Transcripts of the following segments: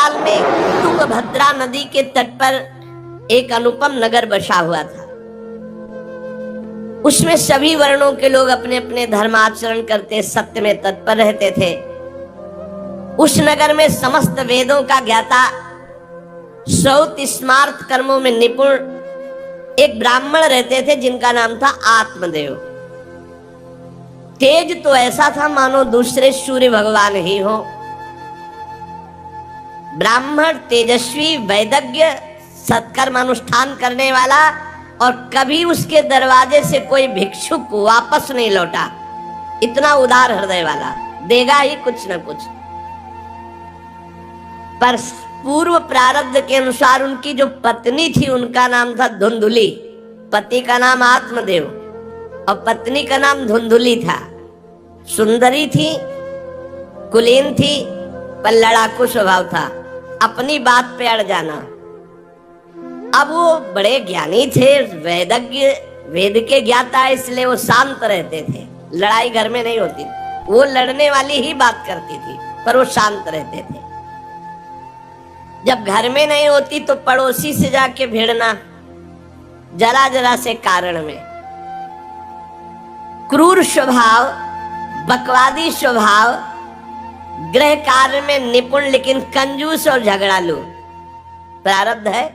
काल में तुंगभद्रा नदी के तट पर एक अनुपम नगर बसा हुआ था। उसमें सभी वर्णों के लोग अपने अपने धर्माचरण करते, सत्य में तत्पर रहते थे। उस नगर में समस्त वेदों का ज्ञाता, श्रौत स्मार्त कर्मों में निपुण एक ब्राह्मण रहते थे जिनका नाम था आत्मदेव। तेज तो ऐसा था मानो दूसरे सूर्य भगवान ही हो। ब्राह्मण तेजस्वी, वैदज्ञ, सत्कर्म अनुष्ठान करने वाला, और कभी उसके दरवाजे से कोई भिक्षुक वापस नहीं लौटा। इतना उदार हृदय वाला, देगा ही कुछ न कुछ। पर पूर्व प्रारब्ध के अनुसार उनकी जो पत्नी थी उनका नाम था धुंधुली। पति का नाम आत्मदेव और पत्नी का नाम धुंधुली था। सुंदरी थी, कुलीन थी, पर लड़ाकू स्वभाव था, अपनी बात पे अड़ जाना। अब वो बड़े ज्ञानी थे, वैदज्ञ, वेद के ज्ञाता, इसलिए वो शांत रहते थे। लड़ाई घर में नहीं होती, वो लड़ने वाली ही बात करती थी, पर वो शांत रहते थे। जब घर में नहीं होती तो पड़ोसी से जाके भिड़ना, जरा जरा से कारण में। क्रूर स्वभाव, बकवादी स्वभाव, गृह कार्य में निपुण लेकिन कंजूस और झगड़ालू, प्रारब्ध है।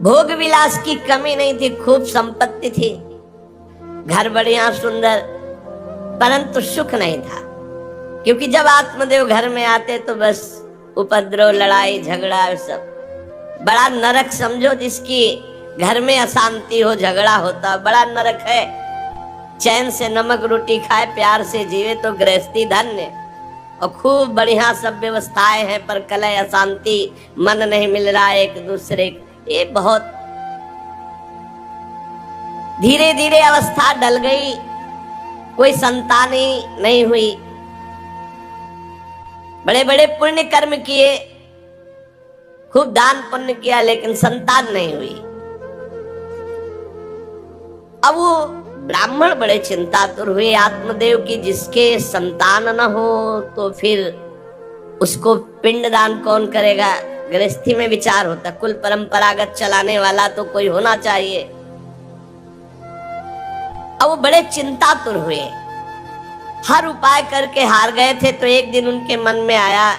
भोग विलास की कमी नहीं थी, खूब संपत्ति थी, घर बढ़िया सुंदर, परंतु सुख नहीं था। क्योंकि जब आत्मदेव घर में आते तो बस उपद्रव, लड़ाई झगड़ा, सब बड़ा नरक समझो। जिसकी घर में अशांति हो, झगड़ा होता, बड़ा नरक है। चैन से नमक रोटी खाए, प्यार से जीवे तो गृहस्थी धन्य। और खूब बढ़िया सब व्यवस्थाएं हैं, पर कलह, अशांति, मन नहीं मिल रहा एक दूसरे, ये बहुत धीरे धीरे अवस्था डल गई। कोई संतान ही नहीं हुई। बड़े बड़े पुण्य कर्म किए, खूब दान पुण्य किया, लेकिन संतान नहीं हुई। अब वो ब्राह्मण बड़े चिंतातुर हुए आत्मदेव की, जिसके संतान न हो तो फिर उसको पिंडदान कौन करेगा। गृहस्थी में विचार होता, कुल परंपरागत चलाने वाला तो कोई होना चाहिए। अब वो बड़े चिंतातुर हुए, हर उपाय करके हार गए थे। तो एक दिन उनके मन में आया,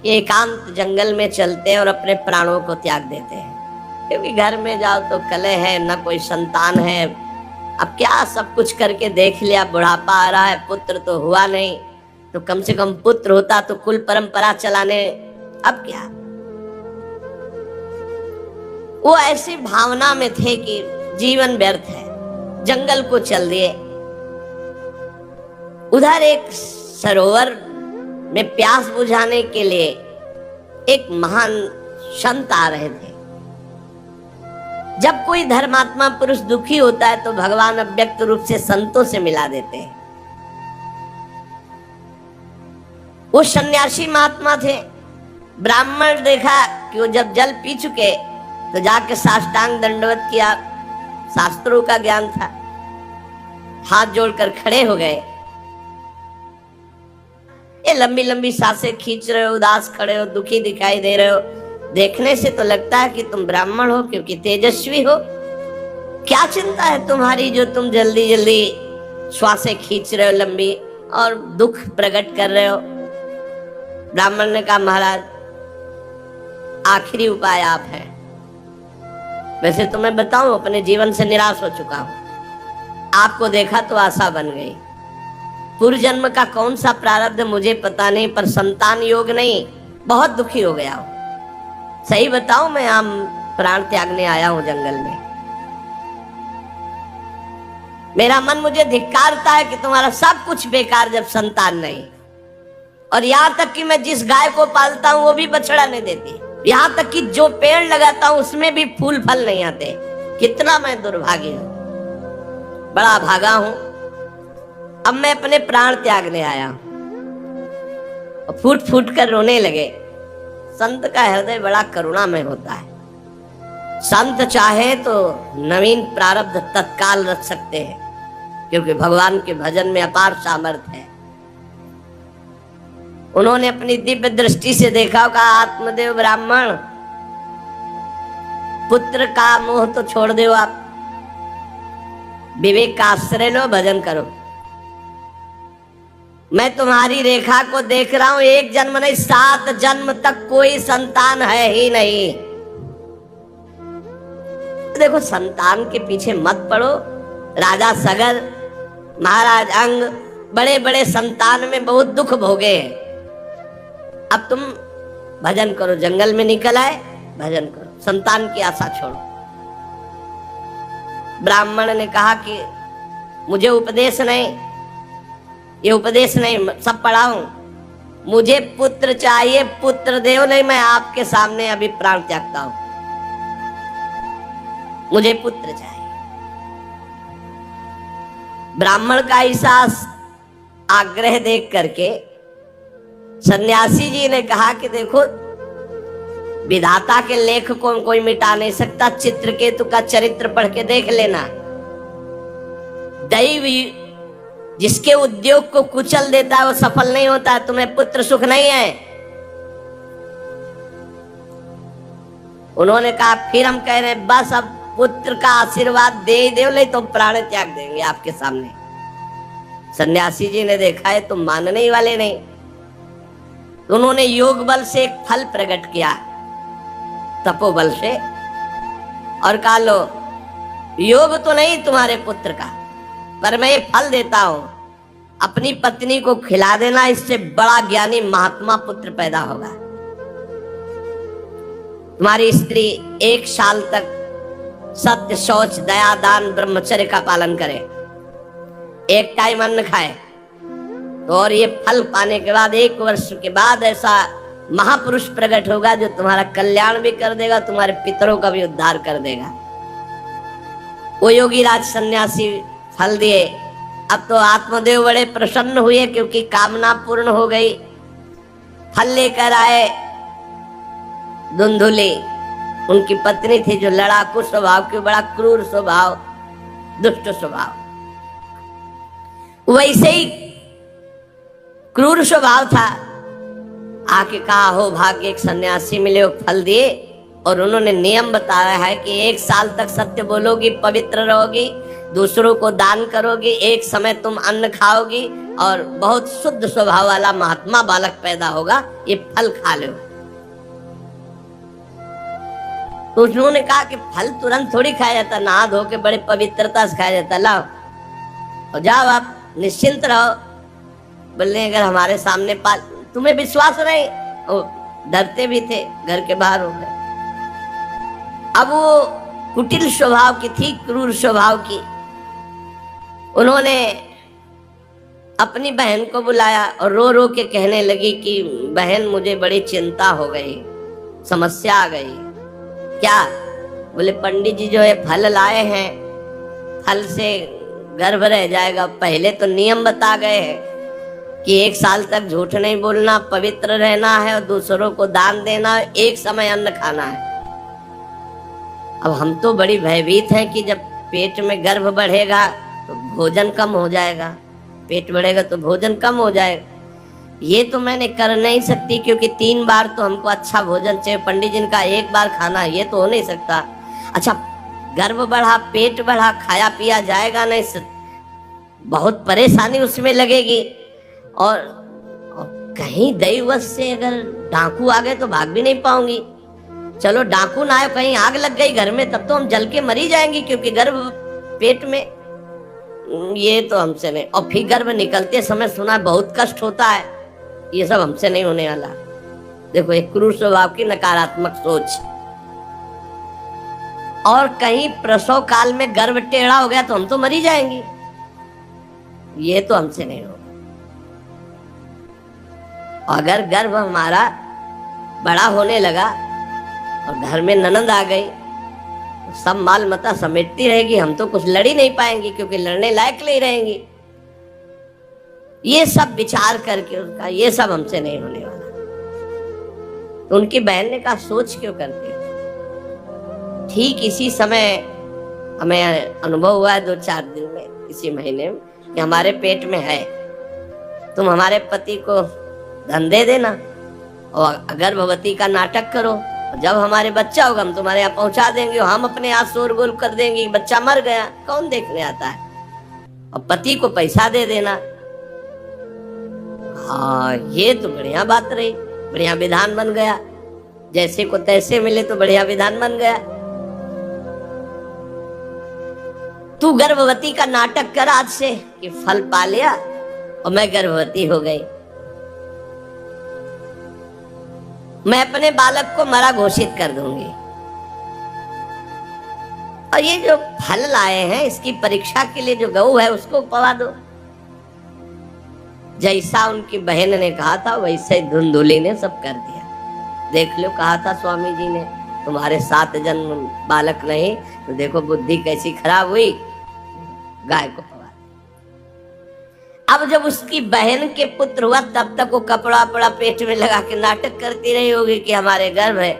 एकांत जंगल में चलते हैं और अपने प्राणों को त्याग देते हैं। क्योंकि घर में जाओ तो कलह है, न कोई संतान है। अब क्या, सब कुछ करके देख लिया, बुढ़ापा आ रहा है, पुत्र तो हुआ नहीं, तो कम से कम पुत्र होता तो कुल परंपरा चलाने। अब क्या, वो ऐसी भावना में थे कि जीवन व्यर्थ है, जंगल को चल दिए। उधर एक सरोवर में प्यास बुझाने के लिए एक महान संत आ रहे थे। जब कोई धर्मात्मा पुरुष दुखी होता है तो भगवान अव्यक्त रूप से संतों से मिला देते हैं। वो सन्यासी महात्मा थे। ब्राह्मण देखा कि वो जब जल पी चुके तो जाके साष्टांग दंडवत किया, शास्त्रों का ज्ञान था, हाथ जोड़कर खड़े हो गए। ये लंबी लंबी सांसें खींच रहे हो, उदास खड़े हो, दुखी दिखाई दे रहे हो। देखने से तो लगता है कि तुम ब्राह्मण हो, क्योंकि तेजस्वी हो। क्या चिंता है तुम्हारी जो तुम जल्दी जल्दी श्वासें खींच रहे हो लंबी और दुख प्रकट कर रहे हो। ब्राह्मण ने कहा, महाराज आखिरी उपाय आप हैं। वैसे तो मैं बताऊं, अपने जीवन से निराश हो चुका हूं। आपको देखा तो आशा बन गई। पूर्व जन्म का कौन सा प्रारब्ध मुझे पता नहीं, पर संतान योग नहीं, बहुत दुखी हो गया हूं। सही बताऊं, मैं आम प्राण त्यागने आया हूं जंगल में। मेरा मन मुझे धिक्कारता है कि तुम्हारा सब कुछ बेकार जब संतान नहीं। और यहां तक कि मैं जिस गाय को पालता हूं वो भी बछड़ा नहीं देती। यहां तक कि जो पेड़ लगाता हूं उसमें भी फूल फल नहीं आते। कितना मैं दुर्भाग्य हूं, बड़ा भागा हूं। अब मैं अपने प्राण त्यागने आया और फूट फूट कर रोने लगे। संत का हृदय बड़ा करुणामय होता है। संत चाहे तो नवीन प्रारब्ध तत्काल रख सकते हैं, क्योंकि भगवान के भजन में अपार सामर्थ्य है। उन्होंने अपनी दिव्य दृष्टि से देखा, कहा आत्मदेव ब्राह्मण, पुत्र का मोह तो छोड़ दो, आप विवेक का आश्रय लो, भजन करो। मैं तुम्हारी रेखा को देख रहा हूं, एक जन्म नहीं 7 जन्म तक कोई संतान है ही नहीं। देखो, संतान के पीछे मत पड़ो। राजा सगर, महाराज अंग, बड़े बड़े संतान में बहुत दुख भोगे हैं। अब तुम भजन करो, जंगल में निकल आए, भजन करो, संतान की आशा छोड़ो। ब्राह्मण ने कहा कि मुझे उपदेश नहीं, ये उपदेश नहीं, सब पढ़ाऊं, मुझे पुत्र चाहिए, पुत्र देव नहीं, मैं आपके सामने अभी प्राण त्यागता हूं, मुझे पुत्र चाहिए। ब्राह्मण का ऐसा आग्रह देख करके सन्यासी जी ने कहा कि देखो, विधाता के लेख को कोई मिटा नहीं सकता, चित्रकेतु का चरित्र पढ़ के देख लेना। दैव जिसके उद्योग को कुचल देता है वो सफल नहीं होता है। तुम्हें पुत्र सुख नहीं है। उन्होंने कहा फिर हम कह रहे हैं बस अब पुत्र का आशीर्वाद दे ही दो, नहीं तो प्राण त्याग देंगे आपके सामने। सन्यासी जी ने देखा है तुम मानने ही वाले नहीं, तो उन्होंने योग बल से एक फल प्रकट किया, तपोबल से, और कहा लो, योग तो नहीं तुम्हारे पुत्र का, पर मैं ये फल देता हूं, अपनी पत्नी को खिला देना, इससे बड़ा ज्ञानी महात्मा पुत्र पैदा होगा। तुम्हारी स्त्री 1 साल तक सत्य, शौच, दया, दान, ब्रह्मचर्य का पालन करे, एक टाइम अन्न खाए, तो और ये फल पाने के बाद 1 वर्ष के बाद ऐसा महापुरुष प्रकट होगा जो तुम्हारा कल्याण भी कर देगा, तुम्हारे पितरों का भी उद्धार कर देगा। वो योगी राज सन्यासी फल दिए। अब तो आत्मदेव बड़े प्रसन्न हुए क्योंकि कामना पूर्ण हो गई। फल लेकर आए धुंधुली, उनकी पत्नी थी जो लड़ाकू स्वभाव की, बड़ा क्रूर स्वभाव, दुष्ट स्वभाव, वैसे ही क्रूर स्वभाव था। आके कहा हो भाग्य, एक सन्यासी मिले, वो फल दिए, और उन्होंने नियम बताया है कि 1 साल तक सत्य बोलोगी, पवित्र रहोगी, दूसरों को दान करोगी, एक समय तुम अन्न खाओगी, और बहुत शुद्ध स्वभाव वाला महात्मा बालक पैदा होगा, ये फल खा लो। तो उन्होंने कहा कि फल तुरंत थोड़ी खाया जाता, नहा धो के बड़े पवित्रता से खाया जाता, लाओ और जाओ, आप निश्चिंत रहो। बोलने अगर हमारे सामने तुम्हें विश्वास नहीं, डरते भी थे, घर के बाहर हो गए। अब वो कुटिल स्वभाव की थी, क्रूर स्वभाव की। उन्होंने अपनी बहन को बुलाया और रो रो के कहने लगी कि बहन मुझे बड़ी चिंता हो गई, समस्या आ गई। क्या? बोले पंडित जी जो है फल लाए हैं, फल से गर्भ रह जाएगा। पहले तो नियम बता गए हैं कि 1 साल तक झूठ नहीं बोलना, पवित्र रहना है, और दूसरों को दान देना, एक समय अन्न खाना है। अब हम तो बड़ी भयभीत हैं कि जब पेट में गर्भ बढ़ेगा तो भोजन कम हो जाएगा, पेट बढ़ेगा तो भोजन कम हो जाएगा। ये तो मैंने कर नहीं सकती क्योंकि 3 बार तो हमको अच्छा भोजन चाहिए, पंडित जी का 1 बार खाना, ये तो हो नहीं सकता। अच्छा, गर्भ बढ़ा, पेट बढ़ा, खाया पिया जाएगा नहीं, बहुत परेशानी उसमें लगेगी। और कहीं दैववश से अगर डाकू आ गए तो भाग भी नहीं पाऊंगी। चलो डाकू ना आए, कहीं आग लग गई घर में, तब तो हम जल के मरी जाएंगी क्योंकि गर्भ पेट में, ये तो हमसे नहीं। और फिर गर्भ निकलते समय सुना बहुत कष्ट होता है, ये सब हमसे नहीं होने वाला। देखो एक क्रूर स्वभाव की नकारात्मक सोच। और कहीं प्रसव काल में गर्भ टेढ़ा हो गया तो हम तो मरी जाएंगे, ये तो हमसे नहीं होगा। अगर गर्भ हमारा बड़ा होने लगा और घर में ननद आ गई तो सब माल मता समेटती रहेगी, हम तो कुछ लड़ ही नहीं पाएंगे क्योंकि लड़ने लायक नहीं रहेंगी। ये सब विचार करके उसका, ये सब हमसे नहीं होने वाला। तो उनकी बहन ने कहा सोच क्यों करते हो? ठीक इसी समय हमें अनुभव हुआ है 2-4 दिन में, इसी महीने में, कि हमारे पेट में है। तुम हमारे पति को धन दे देना और गर्भवती का नाटक करो, जब हमारे बच्चा होगा हम तुम्हारे यहाँ पहुंचा देंगे, हम अपने यहाँ शोरगुल कर देंगे, बच्चा मर गया, कौन देखने आता है। और पति को पैसा दे देना। हाँ, ये तो बढ़िया बात रही, बढ़िया विधान बन गया। जैसे को तैसे मिले तो बढ़िया विधान बन गया। तू गर्भवती का नाटक कर आज से कि फल पा लिया और मैं गर्भवती हो गई, मैं अपने बालक को मरा घोषित कर दूंगी। और ये जो फल लाए हैं इसकी परीक्षा के लिए जो गऊ है उसको पवा दो। जैसा उनकी बहन ने कहा था वैसे धुंधुली ने सब कर दिया। देख लो, कहा था स्वामी जी ने तुम्हारे 7 जन्म बालक नहीं, तो देखो बुद्धि कैसी खराब हुई, गाय को पवा। अब जब उसकी बहन के पुत्र हुआ तब तक वो कपड़ा पड़ा पेट में लगा के नाटक करती रही होगी कि हमारे गर्भ है।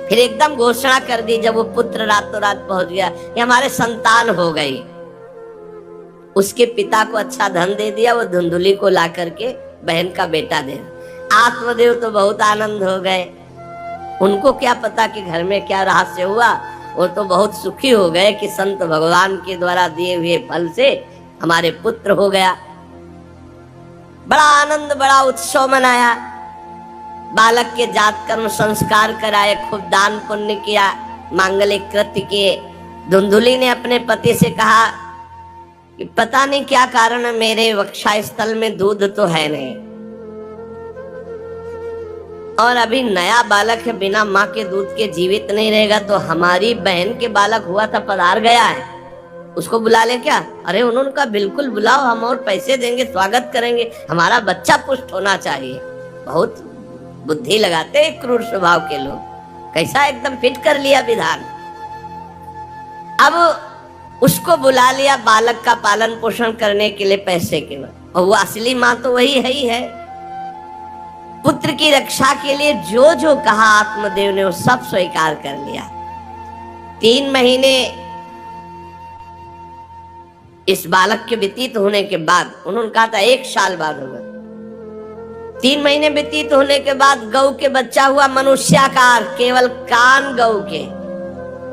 फिर एकदम घोषणा कर दी जब वो पुत्र रातों रात पहुंच गया कि हमारे संतान हो गई। उसके पिता को अच्छा धन दे दिया, वो धुंधुली को ला करके बहन का बेटा दे। आत्मदेव तो बहुत आनंद हो गए। उनको क्या पता कि घर में क्या रहस्य हुआ, वो तो बहुत सुखी हो गए कि संत भगवान के द्वारा दिए हुए फल से हमारे पुत्र हो गया। बड़ा आनंद, बड़ा उत्सव मनाया। बालक के जात कर्म संस्कार कराए, खूब दान पुण्य किया, मांगलिक कृत्य किए। धुंधुली ने अपने पति से कहा कि पता नहीं क्या कारण है, मेरे वक्षा स्थल में दूध तो है नहीं, और अभी नया बालक है, बिना माँ के दूध के जीवित नहीं रहेगा, तो हमारी बहन के बालक हुआ था पधार गया है, उसको बुला ले क्या? अरे उन्होंने कहा बिल्कुल बुलाओ, हम और पैसे देंगे, स्वागत करेंगे, हमारा बच्चा पुष्ट होना चाहिए। बहुत बुद्धि लगाते हैं क्रूर स्वभाव के लोग, कैसा एकदम फिट कर लिया विधान। अब उसको बुला लिया बालक का पालन पोषण करने के लिए पैसे के बाद, और वो असली माँ तो वही है ही है। पुत्र की रक्षा के लिए जो जो कहा आत्मदेव ने वो सब स्वीकार कर लिया। 3 महीने इस बालक के व्यतीत होने के बाद, उन्होंने कहा था 1 साल बाद होगा। 3 महीने व्यतीत होने के बाद गौ के बच्चा हुआ मनुष्याकार, केवल कान गौ के,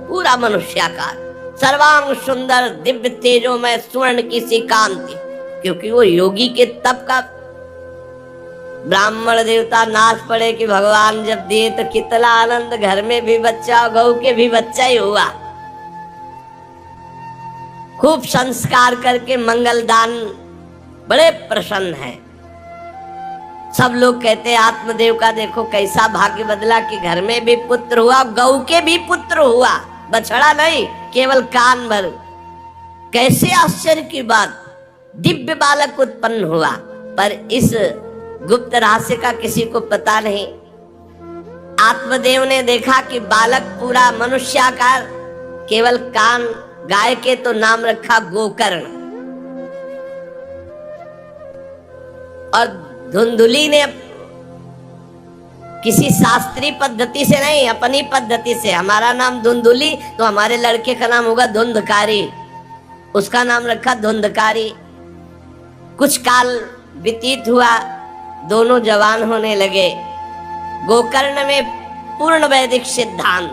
पूरा मनुष्याकार, सर्वांग सुंदर, दिव्य तेजोमय, स्वर्ण की सी कांति, क्योंकि वो योगी के तप का। ब्राह्मण देवता नाच पड़े कि भगवान जब दिए तो कितना आनंद, घर में भी बच्चा, गौ के भी बच्चा ही हुआ। खूब संस्कार करके मंगल दान, बड़े प्रसन्न हैं। सब लोग कहते हैं आत्मदेव का देखो कैसा भाग्य बदला कि घर में भी पुत्र हुआ, गौ के भी पुत्र हुआ, बछड़ा नहीं, केवल कान भर। कैसे आश्चर्य की बात, दिव्य बालक उत्पन्न हुआ। पर इस गुप्त रहस्य का किसी को पता नहीं। आत्मदेव ने देखा कि बालक पूरा मनुष्याकार, केवल कान, गाय के तो नाम रखा गोकर्ण। और धुंधुली ने किसी शास्त्रीय पद्धति से नहीं, अपनी पद्धति से, हमारा नाम धुंधुली तो हमारे लड़के का नाम होगा धुंधकारी, उसका नाम रखा धुंधकारी। कुछ काल व्यतीत हुआ, दोनों जवान होने लगे। गोकर्ण में पूर्ण वैदिक सिद्धांत,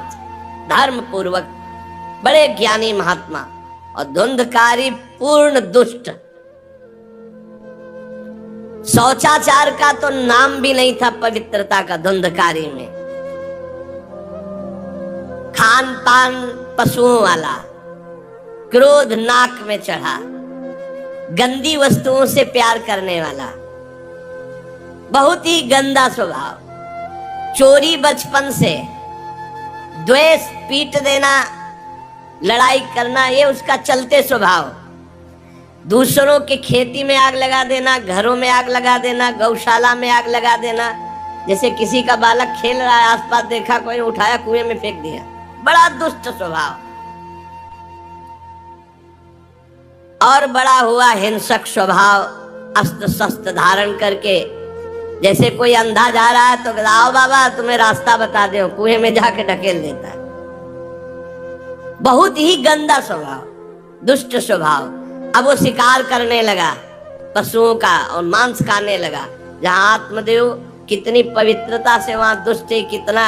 धर्म पूर्वक, बड़े ज्ञानी महात्मा, और धुंधकारी पूर्ण दुष्ट। शौचाचार का तो नाम भी नहीं था पवित्रता का धुंधकारी में। खान पान पशुओं वाला, क्रोध नाक में चढ़ा, गंदी वस्तुओं से प्यार करने वाला, बहुत ही गंदा स्वभाव। चोरी बचपन से, द्वेष, पीट देना, लड़ाई करना, ये उसका चलते स्वभाव। दूसरों के खेती में आग लगा देना, घरों में आग लगा देना, गौशाला में आग लगा देना। जैसे किसी का बालक खेल रहा है, आसपास देखा कोई, उठाया कुएं में फेंक दिया। बड़ा दुष्ट स्वभाव। और बड़ा हुआ हिंसक स्वभाव, अस्त्र शस्त्र धारण करके, जैसे कोई अंधा जा रहा है तो आओ बाबा तुम्हें रास्ता बता दे, कुएं में जाके ढकेल देता है। बहुत ही गंदा स्वभाव, दुष्ट स्वभाव। अब वो शिकार करने लगा पशुओं का और मांस खाने लगा। जहां आत्मदेव कितनी पवित्रता से वहां दुष्ट कितना।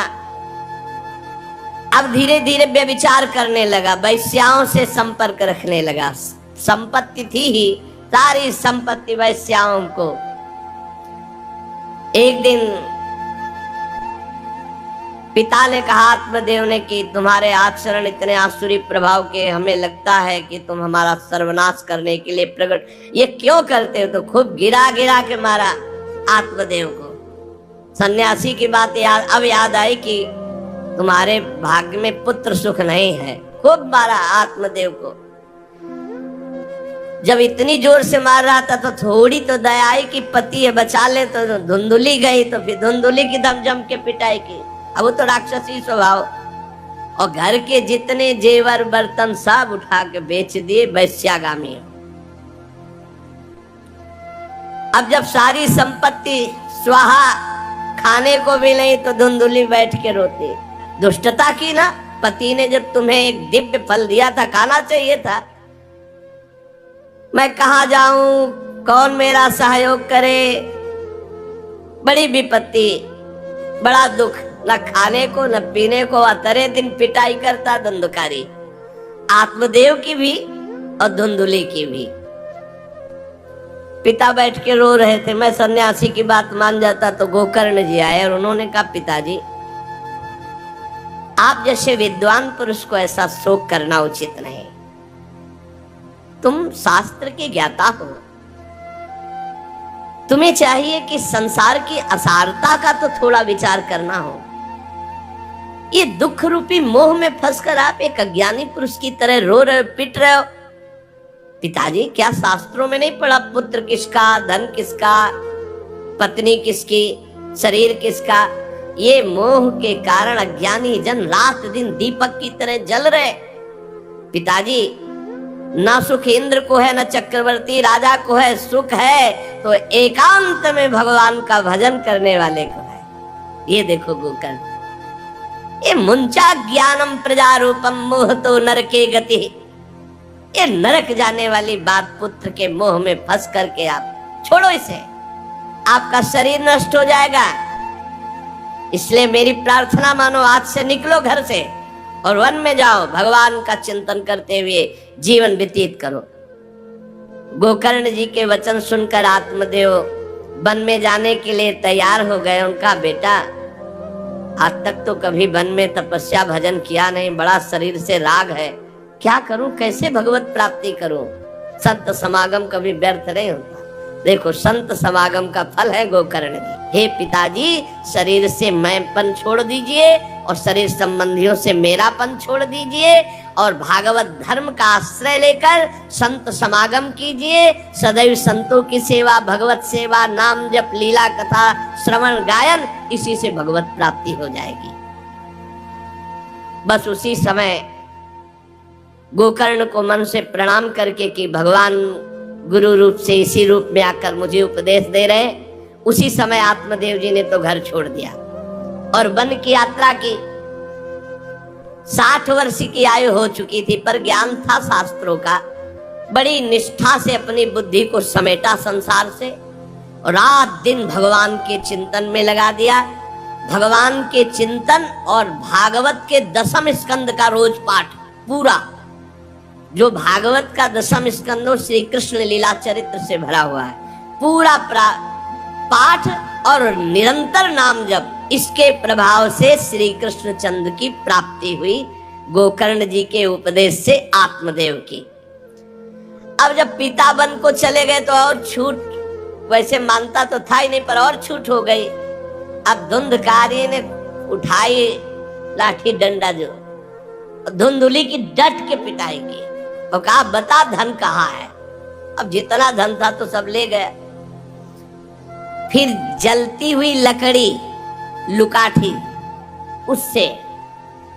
अब धीरे धीरे व्यभिचार करने लगा, वैश्याओं से संपर्क रखने लगा। संपत्ति थी ही, सारी संपत्ति वैश्याओं को। एक दिन पिता ने कहा आत्मदेव ने कि तुम्हारे आचरण इतने आसुरी प्रभाव के, हमें लगता है कि तुम हमारा सर्वनाश करने के लिए प्रकट, ये क्यों करते हो? तो खूब गिरा गिरा के मारा आत्मदेव को। सन्यासी की बात अब याद आई कि तुम्हारे भाग्य में पुत्र सुख नहीं है, खूब मारा आत्मदेव को। जब इतनी जोर से मार रहा था तो थोड़ी तो दया आई कि पति है, बचा ले। तो धुंधुली गई, तो फिर धुंधुली की दम जम के पिटाई की। अब वो तो राक्षसी स्वभाव, और घर के जितने जेवर बर्तन सब उठा के बेच दिए वैश्यागामी। अब जब सारी संपत्ति स्वाहा, खाने को भी नहीं, तो धुंधुली बैठ के रोती। दुष्टता की ना, पति ने जब तुम्हें एक दिव्य फल दिया था, खाना चाहिए था। मैं कहाँ जाऊं, कौन मेरा सहयोग करे? बड़ी विपत्ति, बड़ा दुख, न खाने को न पीने को, अतरे दिन पिटाई करता धुंधकारी, आत्मदेव की भी और धुंधुली की भी। पिता बैठ के रो रहे थे। मैं सन्यासी की बात मान जाता तो गोकर्ण जी आए और उन्होंने कहा पिताजी, आप जैसे विद्वान पुरुष को ऐसा शोक करना उचित नहीं। तुम शास्त्र के ज्ञाता हो, तुम्हें चाहिए कि संसार की असारता का तो थोड़ा विचार करना हो। ये दुख रूपी मोह में फंसकर आप एक अज्ञानी पुरुष की तरह रो रहे हो, पिट रहे हो। पिताजी, क्या शास्त्रों में नहीं पढ़ा पुत्र किसका, धन किसका, पत्नी किसकी, शरीर किसका? ये मोह के कारण अज्ञानी जन रात दिन दीपक की तरह जल रहे। पिताजी, न सुख इंद्र को है, न चक्रवर्ती राजा को है। सुख है तो एकांत में भगवान का भजन करने वाले को है। ये देखो गोकर्ण, ये मुंचा ज्ञानम प्रजारूपम मोह तो नरके गति। ये नरक जाने वाली बात, पुत्र के मोह में फंस करके आप छोड़ो इसे, आपका शरीर नष्ट हो जाएगा। इसलिए मेरी प्रार्थना मानो, आज से निकलो घर से और वन में जाओ, भगवान का चिंतन करते हुए जीवन व्यतीत करो। गोकर्ण जी के वचन सुनकर आत्मदेव वन में जाने के लिए तैयार हो गए। उनका बेटा, आज तक तो कभी वन में तपस्या भजन किया नहीं, बड़ा शरीर से राग है, क्या करूं, कैसे भगवत प्राप्ति करूं? संत समागम कभी व्यर्थ नहीं होता। देखो, संत समागम का फल है गोकर्ण जी। हे पिताजी, शरीर से मैंपन छोड़ दीजिए और शरीर संबंधियों से मेरापन छोड़ दीजिए और भागवत धर्म का आश्रय लेकर संत समागम कीजिए। सदैव संतों की सेवा, भगवत सेवा, नाम जप, लीला कथा, श्रवण गायन, इसी से भगवत प्राप्ति हो जाएगी। बस उसी समय गोकर्ण को मन से प्रणाम करके कि भगवान गुरु रूप से इसी रूप में आकर मुझे उपदेश दे रहे, उसी समय आत्मदेव जी ने तो घर छोड़ दिया और वन की यात्रा की। 60 वर्ष की आयु हो चुकी थी, पर ज्ञान था शास्त्रों का। बड़ी निष्ठा से अपनी बुद्धि को समेटा संसार से और रात दिन भगवान के चिंतन में लगा दिया। भगवान के चिंतन और भागवत के 10वें स्कंद का रोज पाठ पूरा, जो भागवत का 10वां स्कंद श्री कृष्ण लीला चरित्र से भरा हुआ है, पूरा पाठ और निरंतर नाम जप, इसके प्रभाव से श्री कृष्ण चंद्र की प्राप्ति हुई गोकर्ण जी के उपदेश से आत्मदेव की। अब जब पिता वन को चले गए तो और छूट, वैसे मानता तो था ही नहीं, पर और छूट हो गई। अब धुंधकारी ने उठाई लाठी डंडा, जो धुंधुली की डट के पिटाई की और कहा बता धन कहाँ है। अब जितना धन था तो सब ले गया। फिर जलती हुई लकड़ी लुकाठी, उससे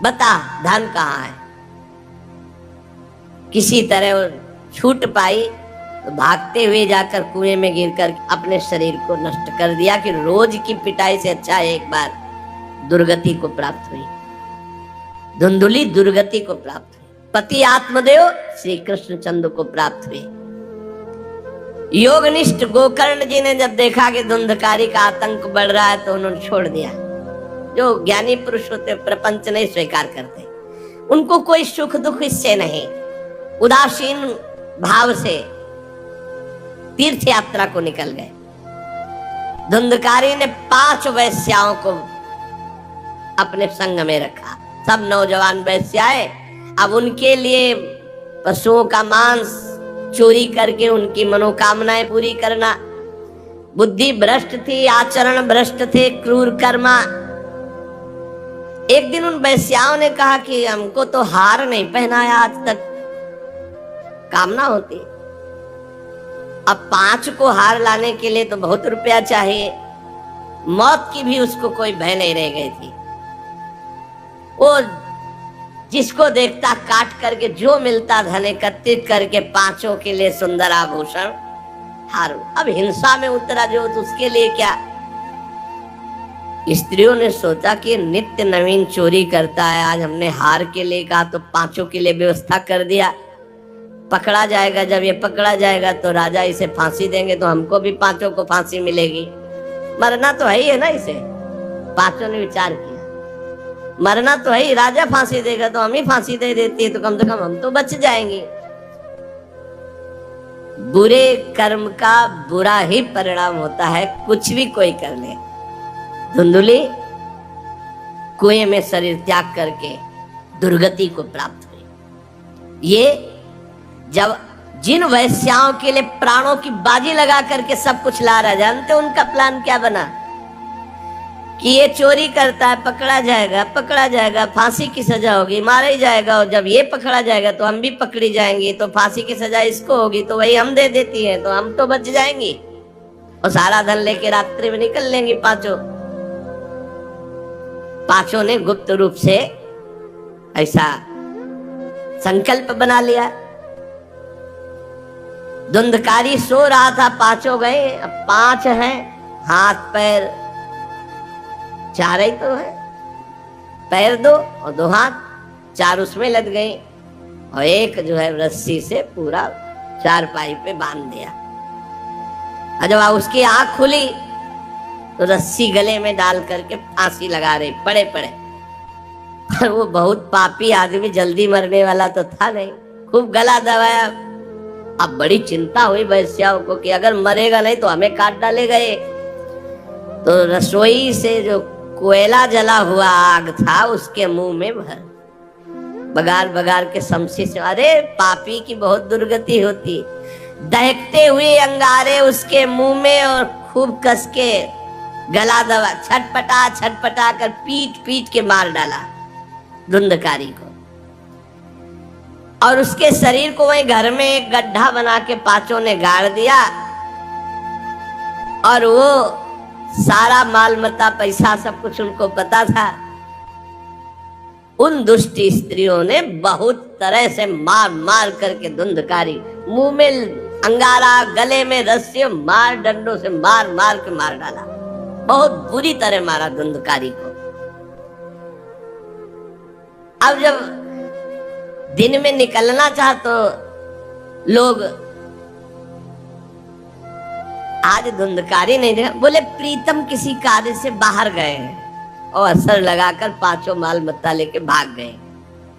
बता धन कहाँ है। किसी तरह छूट पाई तो भागते हुए जाकर कुएं में गिरकर अपने शरीर को नष्ट कर दिया कि रोज की पिटाई से अच्छा एक बार दुर्गति को प्राप्त हुई। धुंधुली दुर्गति को प्राप्त हुई, पति आत्मदेव श्री कृष्ण चंद्र को प्राप्त हुए। योगनिष्ठ गोकर्ण जी ने जब देखा कि धुंधकारी का आतंक बढ़ रहा है तो उन्होंने छोड़ दिया। जो ज्ञानी पुरुष होते प्रपंच नहीं स्वीकार करते, उनको कोई सुख दुख इससे नहीं, उदासीन भाव से तीर्थ यात्रा को निकल गए। धुंधकारी ने 5 वैश्याओं को अपने संग में रखा, सब नौजवान वैश्याएं। अब उनके लिए पशुओं का मांस चोरी करके उनकी मनोकामनाएं पूरी करना। बुद्धि भ्रष्ट थी, आचरण भ्रष्ट थे, क्रूर कर्मा। एक दिन उन वैश्याओं ने कहा कि हमको तो हार नहीं पहनाया आज तक, कामना होती। अब 5 को हार लाने के लिए तो बहुत रुपया चाहिए। मौत की भी उसको कोई भय नहीं रह गई थी। वो जिसको देखता काट करके जो मिलता धन एकत्रित करके 5 के लिए सुंदर आभूषण हारू। अब हिंसा में उतरा जो तो उसके लिए क्या। स्त्रियों ने सोचा कि नित्य नवीन चोरी करता है, आज हमने हार के लिए कहा तो 5 के लिए व्यवस्था कर दिया। पकड़ा जाएगा, जब ये पकड़ा जाएगा तो राजा इसे फांसी देंगे तो हमको भी 5 को फांसी मिलेगी। मरना तो है ही है ना इसे। 5 ने विचार किया मरना तो है ही, राजा फांसी देगा तो हम ही फांसी दे देती है तो कम से कम हम तो बच जाएंगे। बुरे कर्म का बुरा ही परिणाम होता है, कुछ भी कोई कर ले। धुंधुली कुएं में शरीर त्याग करके दुर्गति को प्राप्त हुई। ये जब जिन वैश्याओं के लिए प्राणों की बाजी लगा करके सब कुछ ला रहा, जानते उनका प्लान क्या बना कि ये चोरी करता है, पकड़ा जाएगा, फांसी की सजा होगी, मारा ही जाएगा। और जब ये पकड़ा जाएगा तो हम भी पकड़ी जाएंगी, तो फांसी की सजा इसको होगी तो वही हम दे देती है तो हम तो बच जाएंगी और सारा धन लेके रात्रि में निकल लेंगी। 5 ने गुप्त रूप से ऐसा संकल्प बना लिया। धुंधकारी सो रहा था, 5 गए। अब 5 हैं, हाथ पैर 4 ही तो है, पैर 2 और 2 हाथ, 4 उसमें लग गए और एक जो है रस्सी से पूरा चारपाई पे बांध दिया। और जब उसकी आंख खुली तो रस्सी गले में डाल करके फांसी लगा रही पड़े पड़े। पर वो बहुत पापी आदमी, जल्दी मरने वाला तो था नहीं, खूब गला दबाया। अब बड़ी चिंता हुई वैश्याओं को कि अगर मरेगा नहीं तो हमें काट डालेगा ये। तो रसोई से जो कोयला जला हुआ आग था उसके मुंह में भर बगार बगार के शमशी से। अरे पापी की बहुत दुर्गति होती। दहकते हुए अंगारे उसके मुंह में और खूब कस के गला दबा, छटपटा कर पीट के मार डाला धुंधकारी को। और उसके शरीर को वही घर में एक गड्ढा बना के 5 ने गाड़ दिया। और वो सारा माल मता पैसा सब कुछ उनको पता था। उन दुष्ट स्त्रियों ने बहुत तरह से मार मार करके धुंधकारी, मुंह में अंगारा, गले में रस्सी, मार डंडों से मार मार के मार डाला। बहुत बुरी तरह मारा धुंधकारी को। अब जब दिन में निकलना चाह तो लोग, आज धुंधकारी नहीं देखा, बोले प्रीतम किसी कार्य से बाहर गए हैं और असर लगाकर 5 माल मत्ता लेके भाग गए।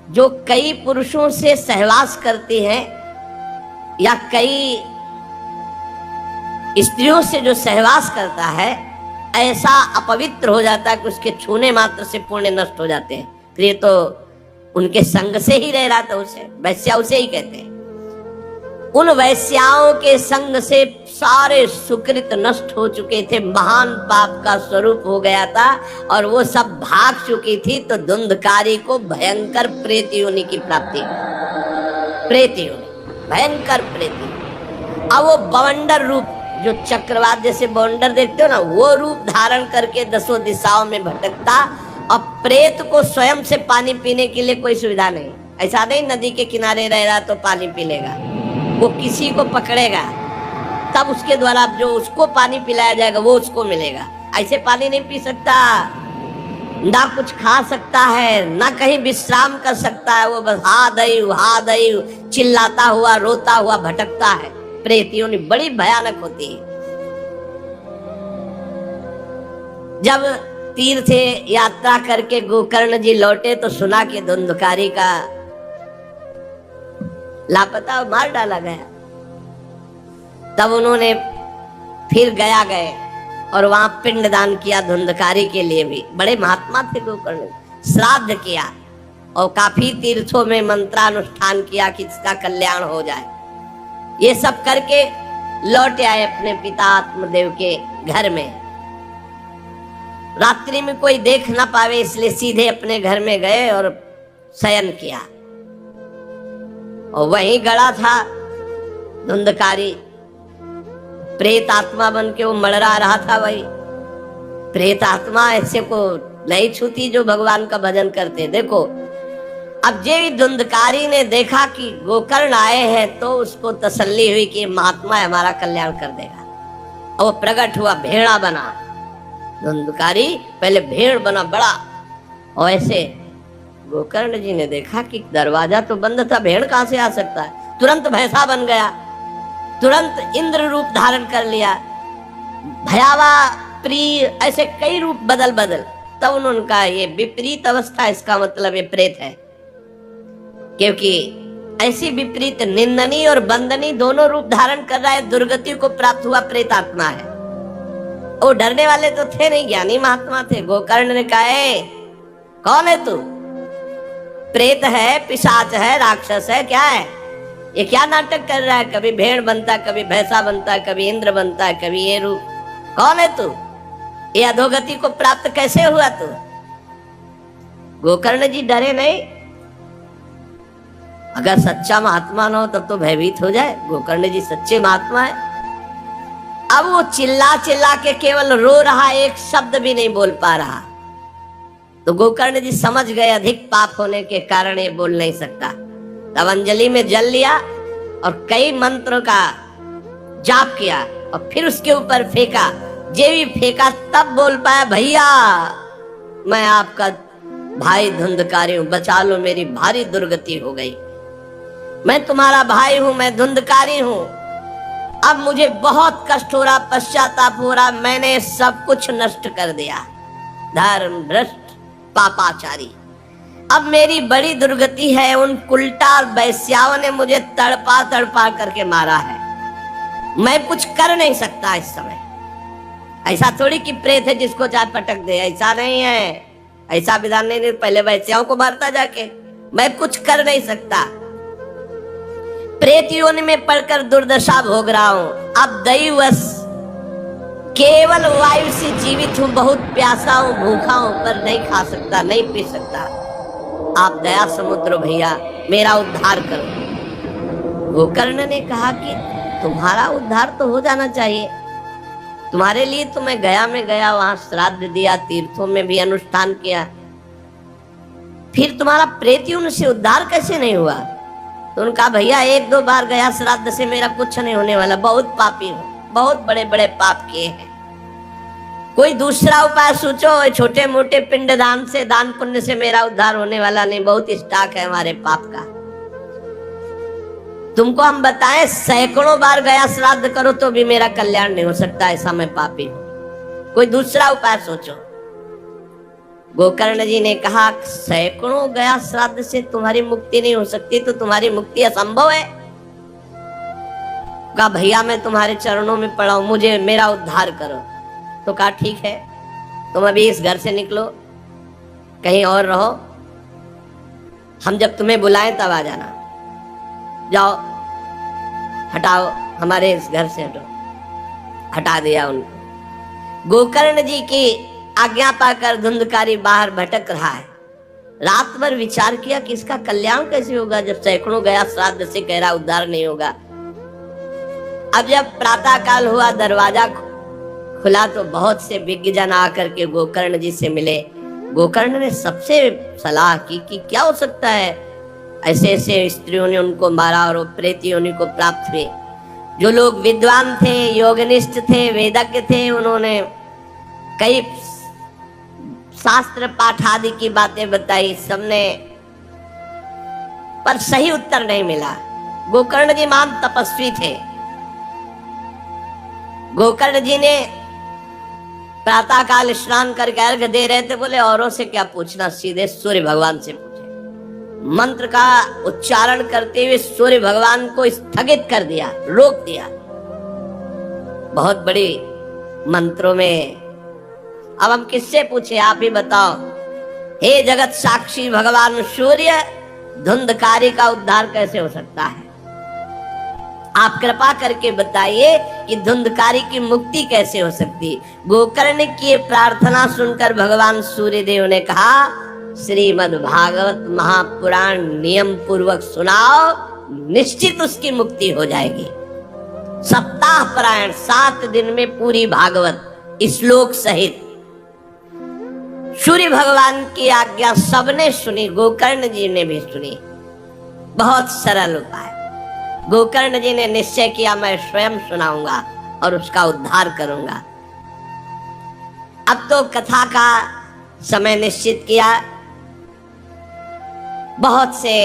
जो कई पुरुषों से सहवास करती हैं या कई स्त्रियों से जो सहवास करता है, ऐसा अपवित्र हो जाता है कि उसके छूने मात्र से पुण्य नष्ट हो जाते हैं। फिर ये तो उनके संग से ही रह रहा था, उसे वैश्या उसे ही कहते हैं। उन वैश्याओं के संग से सारे सुकृत नष्ट हो चुके थे, महान पाप का स्वरूप हो गया था और वो सब भाग चुकी थी। तो धुंधकारी को भयंकर प्रेत योनि की प्राप्ति, प्रेत योनि, भयंकर प्रेत योनि। अब वो बवंडर रूप, जो चक्रवात जैसे बवंडर देखते हो ना, वो रूप धारण करके 10 दिशाओं में भटकता। और प्रेत को स्वयं से पानी पीने के लिए कोई सुविधा नहीं। ऐसा नहीं नदी के किनारे रह रहा तो पानी पी लेगा, वो किसी को पकड़ेगा तब उसके द्वारा जो उसको पानी पिलाया जाएगा वो उसको मिलेगा। ऐसे पानी नहीं पी सकता, ना कुछ खा सकता है, ना कहीं विश्राम कर सकता है। वो बस हा दई चिल्लाता हुआ, रोता हुआ भटकता है। प्रेत योनि बड़ी भयानक होती है। जब तीर्थ यात्रा करके गोकर्ण जी लौटे तो सुना कि धुंधकारी का लापता मार डाला गया। तब उन्होंने फिर गए और वहां पिंडदान किया धुंधकारी के लिए भी। बड़े महात्मा थे गोकर्ण। श्राद्ध किया और काफी तीर्थों में मंत्रानुष्ठान किया कि इसका कल्याण हो जाए। ये सब करके लौट आए अपने पिता आत्मदेव के घर में। रात्रि में कोई देख ना पावे इसलिए सीधे अपने घर में गए और शयन किया। और वहीं गड़ा था धुंधकारी, प्रेत आत्मा बन के वो मड़रा रहा था। वही प्रेत आत्मा ऐसे को नहीं छूती जो भगवान का भजन करते। देखो अब जे धुंधकारी ने देखा कि गोकर्ण आए हैं तो उसको तसल्ली हुई कि महात्मा हमारा कल्याण कर देगा। और वो प्रकट हुआ, भेड़ा बना। धुंधकारी पहले भेड़ बना बड़ा, और ऐसे गोकर्ण जी ने देखा कि दरवाजा तो बंद था, भेड़ कहां से आ सकता है। तुरंत भैंसा बन गया, तुरंत इंद्र रूप धारण कर लिया, भयावा प्रिय, ऐसे कई रूप बदल। तब उन्होंने कहा ये विपरीत अवस्था, इसका मतलब ये प्रेत है। क्योंकि ऐसी विपरीत निंदनीय और बंदनीय दोनों रूप धारण कर रहा है, दुर्गति को प्राप्त हुआ प्रेत आत्मा है। वो डरने वाले तो थे नहीं, ज्ञानी महात्मा थे। गोकर्ण ने कहा कौन है तू? प्रेत है, पिशाच है, राक्षस है, क्या है ये? क्या नाटक कर रहा है? कभी भेड़ बनता है, कभी भैंसा बनता है, कभी इंद्र बनता है, कभी ये रूप। कौन है तू? ये अधोगति को प्राप्त कैसे हुआ तू? गोकर्ण जी डरे नहीं। अगर सच्चा महात्मा न हो तब तो भयभीत हो जाए। गोकर्ण जी सच्चे महात्मा है। अब वो चिल्ला चिल्ला के केवल रो रहा, एक शब्द भी नहीं बोल पा रहा। तो गोकर्ण जी समझ गए अधिक पाप होने के कारण ये बोल नहीं सकता। तब अंजलि में जल लिया और कई मंत्रों का जाप किया और फिर उसके ऊपर फेंका। जे भी फेंका तब बोल पाया, भैया मैं आपका भाई धुंधकारी हूं, बचा लो, मेरी भारी दुर्गति हो गई। मैं तुम्हारा भाई हूं, मैं धुंधकारी हूं। अब मुझे बहुत कष्ट हो रहा, पश्चाताप हो रहा, मैंने सब कुछ नष्ट कर दिया, धर्म भ्रष्ट पापाचारी। अब मेरी बड़ी दुर्गति है। उन कुलटा वैश्याओं ने मुझे तड़पा तड़पा करके मारा है। मैं कुछ कर नहीं सकता इस समय। ऐसा थोड़ी कि प्रेत है जिसको चाहे पटक दे, ऐसा नहीं है, ऐसा विधान नहीं। पहले वैश्याओं को मारता जाके। मैं कुछ कर नहीं सकता, प्रेत योनि में पड़कर दुर्दशा भोग रहा हूं। अब दैवश केवल वायु से जीवित हूं, बहुत प्यासा हूं, भूखा हूं, पर नहीं खा सकता, नहीं पी सकता। आप दया समुद्र भैया मेरा उद्धार करो। गोकर्ण ने कहा कि तुम्हारा उद्धार तो हो जाना चाहिए। तुम्हारे लिए तो मैं गया में गया, वहां श्राद्ध दिया, तीर्थों में भी अनुष्ठान किया, फिर तुम्हारा प्रेत योनि से उद्धार कैसे नहीं हुआ? तो उनका भैया एक दो बार गया श्राद्ध से मेरा कुछ नहीं होने वाला, बहुत पापी हूं, बहुत बड़े बड़े पाप किए हैं। कोई दूसरा उपाय सोचो। छोटे मोटे पिंडदान से, दान पुण्य से मेरा उद्धार होने वाला नहीं, बहुत स्टॉक है हमारे पाप का। तुमको हम बताएं, सैकड़ों बार गया श्राद्ध करो तो भी मेरा कल्याण नहीं हो सकता, ऐसा मैं पापी हूं। कोई दूसरा उपाय सोचो। गोकर्ण जी ने कहा सैकड़ों गया श्राद्ध से तुम्हारी मुक्ति नहीं हो सकती, तो तुम्हारी मुक्ति असंभव है। कहा भैया मैं तुम्हारे चरणों में पड़ा हूं, मुझे मेरा उद्धार करो। तो कहा ठीक है, तुम अभी इस घर से निकलो, कहीं और रहो, हम जब तुम्हें बुलाएं तब आ जाना। जाओ, हटाओ, हमारे इस घर से हटो। हटा दिया उनको। गोकर्ण जी की आज्ञा पाकर धुंधकारी बाहर भटक रहा है। रात भर विचार किया कि इसका कल्याण कैसे होगा, जब सैकड़ों गया श्राद्ध से कह रहा उद्धार नहीं होगा। अब जब प्रातः काल हुआ, दरवाजा खुला तो बहुत से विज्ञजन आकर के गोकर्ण जी से मिले। गोकर्ण ने सबसे सलाह की कि क्या हो सकता है, ऐसे ऐसे स्त्रियों ने उनको मारा और वो प्रेत योनि को प्राप्त हुए। जो लोग विद्वान थे, योगनिष्ठ थे, वेदज्ञ थे, उन्होंने कई शास्त्र पाठ आदि की बातें बताई सबने, पर सही उत्तर नहीं मिला। गोकर्ण जी महान तपस्वी थे, गोकर्ण जी ने प्रातः काल स्नान करके अर्घ दे रहे थे, बोले औरों से क्या पूछना, सीधे सूर्य भगवान से पूछे। मंत्र का उच्चारण करते हुए सूर्य भगवान को स्थगित कर दिया, रोक दिया। बहुत बड़ी मंत्रों में। अब हम किससे पूछे, आप ही बताओ। हे जगत साक्षी भगवान सूर्य, धुंधकारी का उद्धार कैसे हो सकता है? आप कृपा करके बताइए कि धुंधकारी की मुक्ति कैसे हो सकती। गोकर्ण की प्रार्थना सुनकर भगवान सूर्यदेव ने कहा, श्रीमद् भागवत महापुराण नियम पूर्वक सुनाओ, निश्चित उसकी मुक्ति हो जाएगी। सप्ताह पारायण 7 दिन में पूरी भागवत श्लोक सहित। सूर्य भगवान की आज्ञा सबने सुनी, गोकर्ण जी ने भी सुनी। बहुत सरल उपाय। गोकर्ण जी ने निश्चय किया, मैं स्वयं सुनाऊंगा और उसका उद्धार करूंगा। अब तो कथा का समय निश्चित किया। बहुत से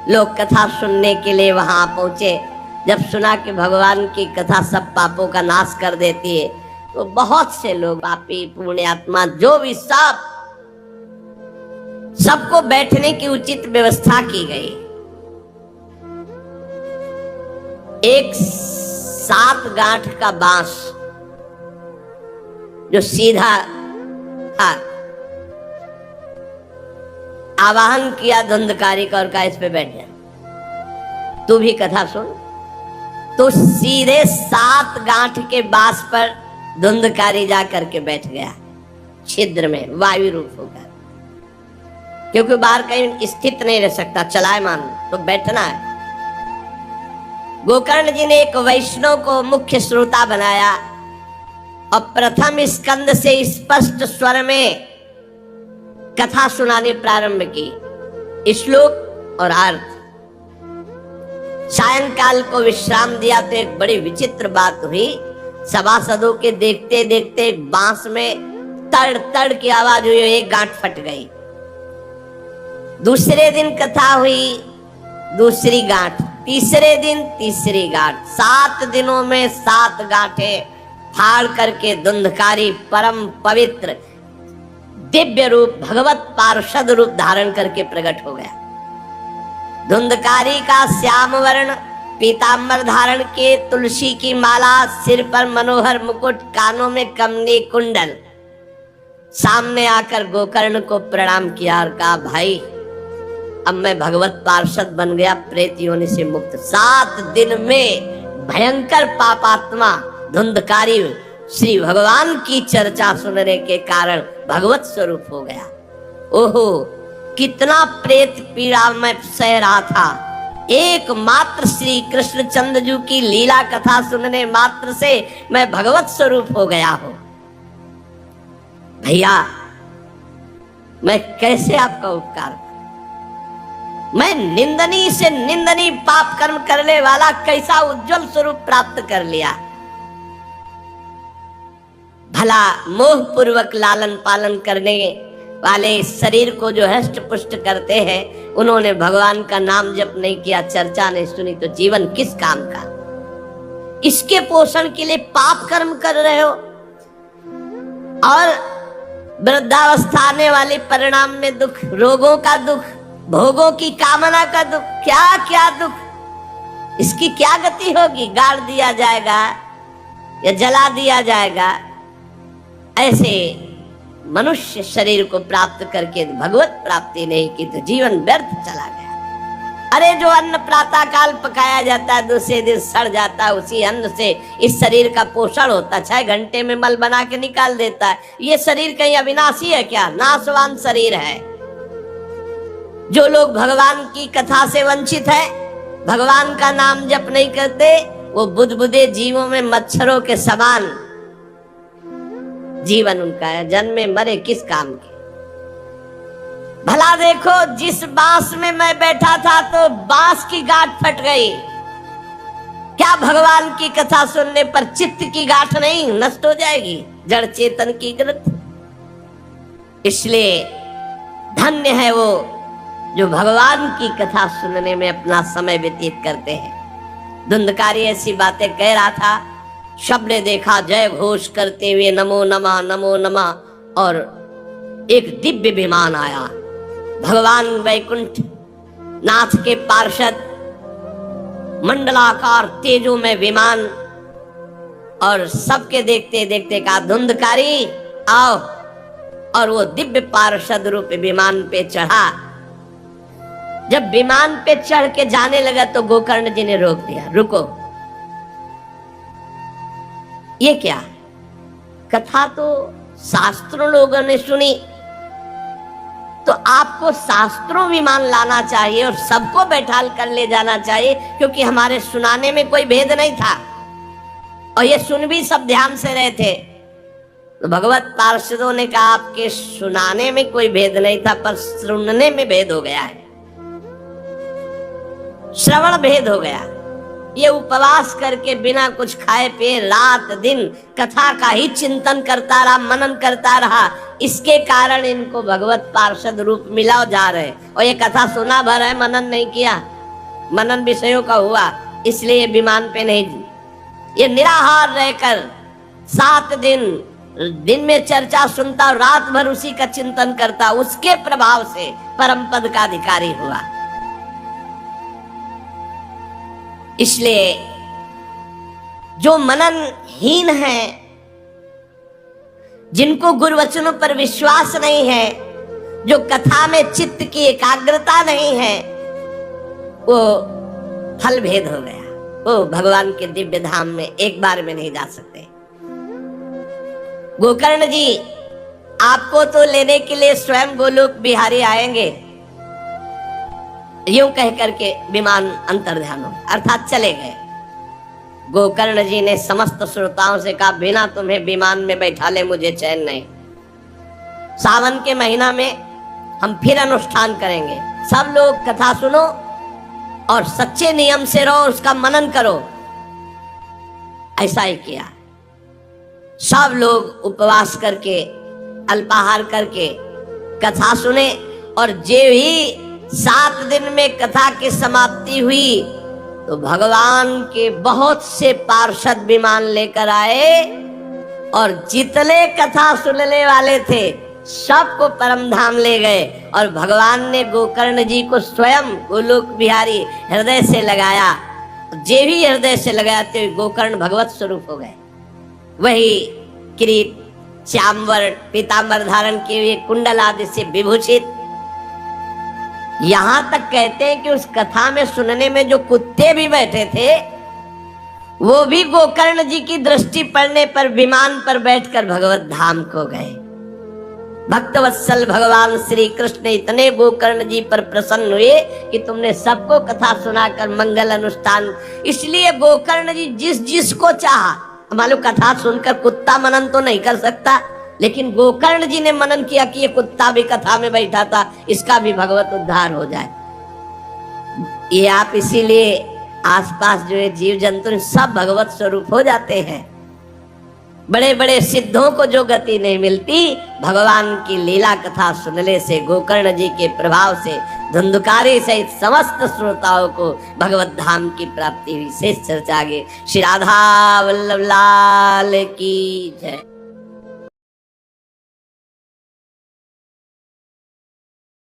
लोग कथा सुनने के लिए वहां पहुंचे। जब सुना कि भगवान की कथा सब पापों का नाश कर देती है, तो बहुत से लोग, पापी पुण्यात्मा जो भी, सबको बैठने की उचित व्यवस्था की गई। एक 7 गांठ का बांस जो सीधा था, आवाहन किया धुंधकारी का और कहा, इस पे बैठ जा, तू भी कथा सुन। तो सीधे 7 गांठ के बांस पर धुंधकारी जा करके बैठ गया, छिद्र में वायु रूप होकर, क्योंकि बाहर कहीं स्थित नहीं रह सकता, चलायमान तो बैठना है। गोकर्ण जी ने एक वैष्णव को मुख्य श्रोता बनाया और प्रथम स्कंद से स्पष्ट स्वर में कथा सुनानी प्रारंभ की, श्लोक और अर्थ। सायंकाल को विश्राम दिया तो एक बड़ी विचित्र बात हुई। सभासदों के देखते देखते बांस में तड़ तड़ की आवाज हुई, एक गांठ फट गई। दूसरे दिन कथा हुई, दूसरी गांठ, तीसरे दिन तीसरी गांठ, 7 दिनों में 7 गांठें फाड़ करके धुंधकारी परम पवित्र दिव्य रूप, भगवत पार्षद रूप धारण करके प्रकट हो गया। धुंधकारी का श्याम वर्ण पीतांबर धारण के, तुलसी की माला, सिर पर मनोहर मुकुट, कानों में कमनी कुंडल, सामने आकर गोकर्ण को प्रणाम किया और कहा, भाई अब मैं भगवत पार्षद बन गया, प्रेत योनि से मुक्त। 7 दिन में भयंकर पापात्मा धुंधकारी श्री भगवान की चर्चा सुनने के कारण भगवत स्वरूप हो गया। ओहो, कितना प्रेत पीड़ा मैं सह रहा था, एकमात्र श्री कृष्ण चंद्र की लीला कथा सुनने मात्र से मैं भगवत स्वरूप हो गया हूं। भैया, मैं कैसे आपका उपकार करूं? मैं निंदनीय से निंदनीय पाप कर्म करने वाला कैसा उज्जवल स्वरूप प्राप्त कर लिया। भला मोह पूर्वक लालन पालन करने वाले शरीर को जो हष्ट पुष्ट करते हैं, उन्होंने भगवान का नाम जप नहीं किया, चर्चा नहीं सुनी, तो जीवन किस काम का? इसके पोषण के लिए पाप कर्म कर रहे हो और वृद्धावस्था आने वाले परिणाम में दुख, रोगों का दुख, भोगों की कामना का दुख, क्या क्या दुख, इसकी क्या गति होगी? गाड़ दिया जाएगा या जला दिया जाएगा। ऐसे मनुष्य शरीर को प्राप्त करके भगवत प्राप्ति नहीं की तो जीवन व्यर्थ चला गया। अरे जो अन्न प्रातः काल पकाया जाता है, दूसरे दिन सड़ जाता है, उसी अन्न से इस शरीर का पोषण होता है, 6 घंटे में मल बना के निकाल देता है। ये शरीर कहीं अविनाशी है क्या? नाशवान शरीर है। जो लोग भगवान की कथा से वंचित है, भगवान का नाम जप नहीं करते, वो बुदबुदे जीवों में मच्छरों के समान जीवन उनका है, जन्मे मरे किस काम के। भला देखो, जिस बांस में मैं बैठा था तो बांस की गांठ फट गई, क्या भगवान की कथा सुनने पर चित्त की गांठ नहीं नष्ट हो जाएगी, जड़ चेतन की ग्रंथ? इसलिए धन्य है वो जो भगवान की कथा सुनने में अपना समय व्यतीत करते हैं। धुंधकारी ऐसी बातें कह रहा था, सबने देखा जय घोष करते हुए नमो नमः, और एक दिव्य विमान आया। भगवान वैकुंठ नाथ के पार्षद, मंडलाकार तेजो में विमान, और सबके देखते देखते कहा धुंधकारी आओ, और वो दिव्य पार्षद रूप विमान पे चढ़ा। जब विमान पे चढ़ के जाने लगा तो गोकर्ण जी ने रोक दिया, रुको, ये क्या? कथा तो शास्त्रों लोगों ने सुनी, तो आपको शास्त्रों विमान लाना चाहिए और सबको बैठाल कर ले जाना चाहिए, क्योंकि हमारे सुनाने में कोई भेद नहीं था और ये सुन भी सब ध्यान से रहे थे। तो भगवत पार्षदों ने कहा आपके सुनाने में कोई भेद नहीं था, पर सुनने में भेद हो गया है, श्रवण भेद हो गया। ये उपवास करके बिना कुछ खाए पिए रात दिन कथा का ही चिंतन करता रहा, मनन करता रहा, इसके कारण इनको भगवत पार्षद रूप मिला जा रहे। और ये कथा सुना भर है, मनन नहीं किया, मनन विषयों का हुआ, इसलिए ये विमान पे नहीं। ये निराहार रहकर 7 दिन में चर्चा सुनता और रात भर उसी का चिंतन करता, उसके प्रभाव से परम पद का अधिकारी हुआ। इसलिए जो मननहीन है, जिनको गुरुवचनों पर विश्वास नहीं है, जो कथा में चित्त की एकाग्रता नहीं है, वो फल भेद हो गया, वो भगवान के दिव्य धाम में एक बार में नहीं जा सकते। गोकर्ण जी आपको तो लेने के लिए स्वयं गोलोक बिहारी आएंगे, यूं कह करके विमान अंतर्ध्यान हो, अर्थात चले गए। गोकर्ण जी ने समस्त श्रोताओं से कहा बिना तुम्हें विमान में बैठा ले मुझे चैन नहीं। सावन के महीना में हम फिर अनुष्ठान करेंगे, सब लोग कथा सुनो और सच्चे नियम से रहो, उसका मनन करो। ऐसा ही किया, सब लोग उपवास करके अल्पाहार करके कथा सुने, और जे ही 7 दिन में कथा की समाप्ति हुई तो भगवान के बहुत से पार्षद विमान लेकर आए, और जितने कथा सुनने वाले थे सबको परम धाम ले गए। और भगवान ने गोकर्ण जी को स्वयं गोलोक बिहारी हृदय से लगाया, जे भी हृदय से लगाते हुए गोकर्ण भगवत स्वरूप हो गए। वही किरीट श्यामवर पीतांबर धारण किए हुए, कुंडल आदि से विभूषित। यहां तक कहते हैं कि उस कथा में सुनने में जो कुत्ते भी बैठे थे, वो भी गोकर्ण जी की दृष्टि पड़ने पर विमान पर बैठकर भगवत धाम को गए। भक्तवत्सल भगवान श्री कृष्ण इतने गोकर्ण जी पर प्रसन्न हुए कि तुमने सबको कथा सुनाकर मंगल अनुष्ठान। इसलिए गोकर्ण जी जिस जिसको चाहा, मालूम कथा सुनकर कुत्ता मनन तो नहीं कर सकता, लेकिन गोकर्ण जी ने मनन किया कि ये कुत्ता भी कथा में बैठा था, इसका भी भगवत उद्धार हो जाए। ये आप इसीलिए आसपास जो है जीव जंतु सब भगवत स्वरूप हो जाते हैं। बड़े बड़े सिद्धों को जो गति नहीं मिलती, भगवान की लीला कथा सुनने से, गोकर्ण जी के प्रभाव से धुंधकारी सहित समस्त श्रोताओं को भगवत धाम की प्राप्ति हुई। शेष चर्चा आगे। श्री राधा वल्लभ लाल की जय।